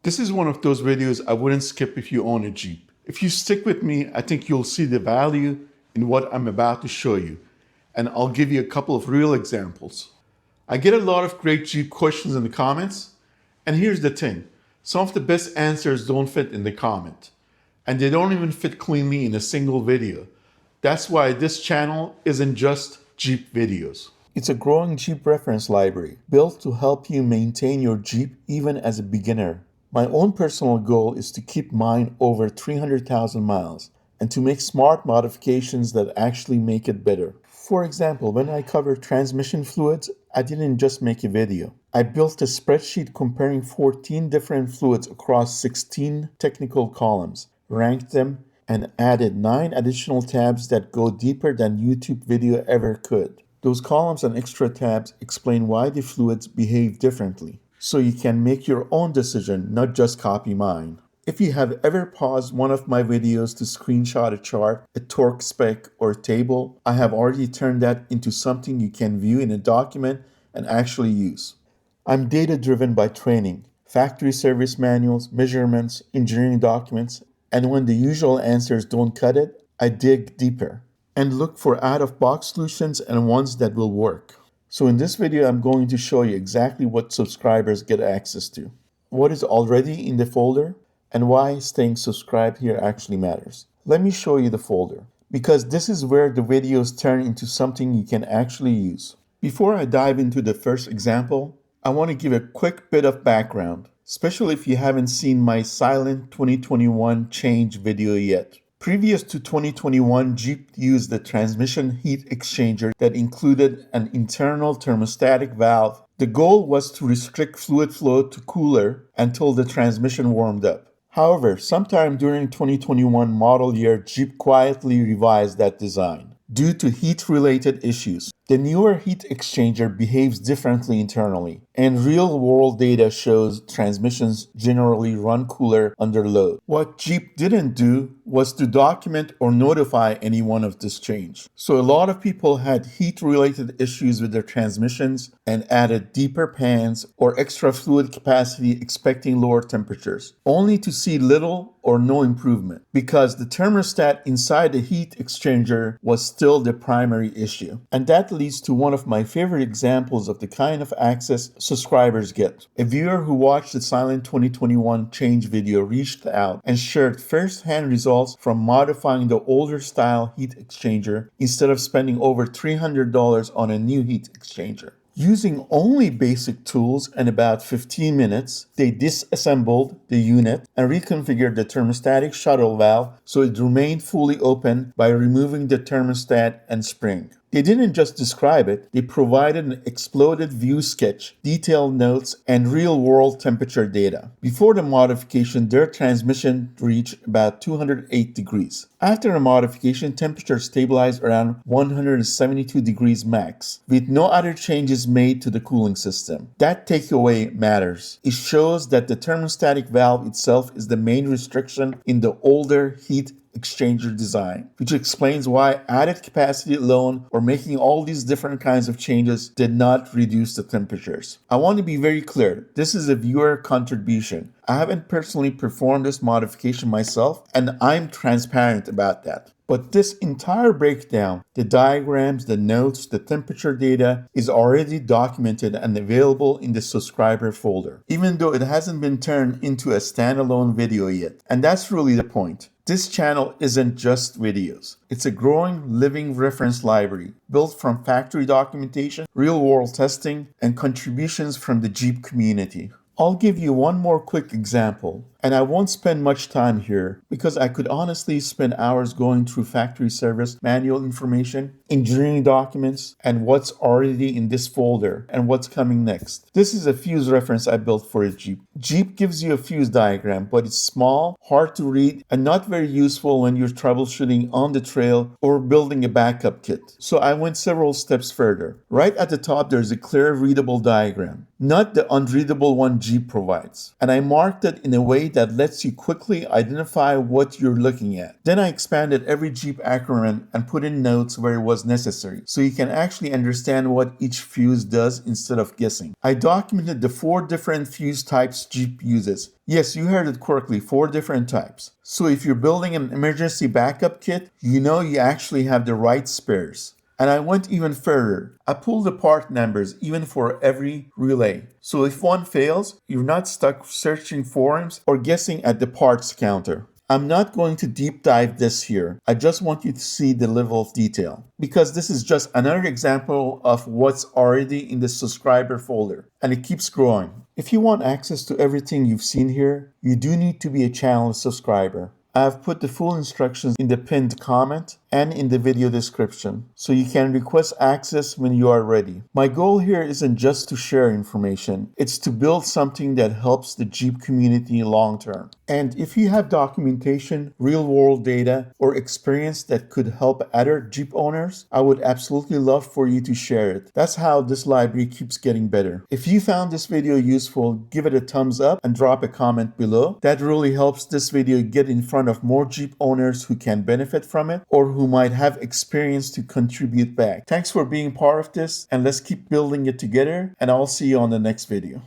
This is one of those videos I wouldn't skip if you own a Jeep. If you stick with me, I think you'll see the value in what I'm about to show you, and I'll give you a couple of real examples. I get a lot of great Jeep questions in the comments, and here's the thing. Some of the best answers don't fit in the comment, and they don't even fit cleanly in a single video. That's why this channel isn't just Jeep videos. It's a growing Jeep reference library built to help you maintain your Jeep even as a beginner. My own personal goal is to keep mine over 300,000 miles and to make smart modifications that actually make it better. For example, when I covered transmission fluids, I didn't just make a video. I built a spreadsheet comparing 14 different fluids across 16 technical columns, ranked them, and added 9 additional tabs that go deeper than YouTube video ever could. Those columns and extra tabs explain why the fluids behave differently, so you can make your own decision, not just copy mine. If you have ever paused one of my videos to screenshot a chart, a torque spec, or a table, I have already turned that into something you can view in a document and actually use. I'm data-driven by training, factory service manuals, measurements, engineering documents, and when the usual answers don't cut it, I dig deeper and look for out-of-box solutions and ones that will work. So in this video, I'm going to show you exactly what subscribers get access to, what is already in the folder, and why staying subscribed here actually matters. Let me show you the folder, because this is where the videos turn into something you can actually use. Before I dive into the first example, I want to give a quick bit of background, especially if you haven't seen my silent 2021 change video yet. Previous to 2021, Jeep used a transmission heat exchanger that included an internal thermostatic valve. The goal was to restrict fluid flow to cooler until the transmission warmed up. However, sometime during 2021 model year, Jeep quietly revised that design due to heat-related issues. The newer heat exchanger behaves differently internally, and real-world data shows transmissions generally run cooler under load. What Jeep didn't do was to document or notify anyone of this change. So a lot of people had heat-related issues with their transmissions and added deeper pans or extra fluid capacity expecting lower temperatures, only to see little or no improvement because the thermostat inside the heat exchanger was still the primary issue. And that leads to one of my favorite examples of the kind of access subscribers get. A viewer who watched the Silent 2021 change video reached out and shared first-hand results from modifying the older style heat exchanger instead of spending over $300 on a new heat exchanger. Using only basic tools and about 15 minutes, they disassembled the unit and reconfigured the thermostatic shuttle valve so it remained fully open by removing the thermostat and spring. They didn't just describe it, they provided an exploded view sketch, detailed notes, and real-world temperature data. Before the modification, their transmission reached about 208 degrees. After the modification, temperature stabilized around 172 degrees max, with no other changes made to the cooling system. That takeaway matters. It shows that the thermostatic valve itself is the main restriction in the older heat exchanger design, which explains why added capacity alone or making all these different kinds of changes did not reduce the temperatures. I want to be very clear, this is a viewer contribution. I haven't personally performed this modification myself, and I'm transparent about that. But this entire breakdown, the diagrams, the notes, the temperature data, is already documented and available in the subscriber folder, even though it hasn't been turned into a standalone video yet. And that's really the point. This channel isn't just videos. It's a growing, living reference library built from factory documentation, real-world testing, and contributions from the Jeep community. I'll give you one more quick example, and I won't spend much time here because I could honestly spend hours going through factory service manual information, engineering documents, and what's already in this folder and what's coming next. This is a fuse reference I built for a Jeep. Jeep gives you a fuse diagram, but it's small, hard to read, and not very useful when you're troubleshooting on the trail or building a backup kit. So I went several steps further. Right at the top, there's a clear readable diagram, not the unreadable one Jeep provides. And I marked it in a way that lets you quickly identify what you're looking at. Then I expanded every Jeep acronym and put in notes where it was necessary, so you can actually understand what each fuse does instead of guessing. I documented the 4 different fuse types Jeep uses. Yes, you heard it correctly, 4 different types. So if you're building an emergency backup kit, you know you actually have the right spares. And I went even further. I pulled the part numbers even for every relay. So if one fails, you're not stuck searching forums or guessing at the parts counter. I'm not going to deep dive this here. I just want you to see the level of detail, because this is just another example of what's already in the subscriber folder, and it keeps growing. If you want access to everything you've seen here, you do need to be a channel subscriber. I have put the full instructions in the pinned comment and in the video description, so you can request access when you are ready. My goal here isn't just to share information, it's to build something that helps the Jeep community long term. And if you have documentation, real world data, or experience that could help other Jeep owners, I would absolutely love for you to share it. That's how this library keeps getting better. If you found this video useful, give it a thumbs up and drop a comment below. That really helps this video get in front of more Jeep owners who can benefit from it or who might have experience to contribute back. Thanks for being part of this, and let's keep building it together, and I'll see you on the next video.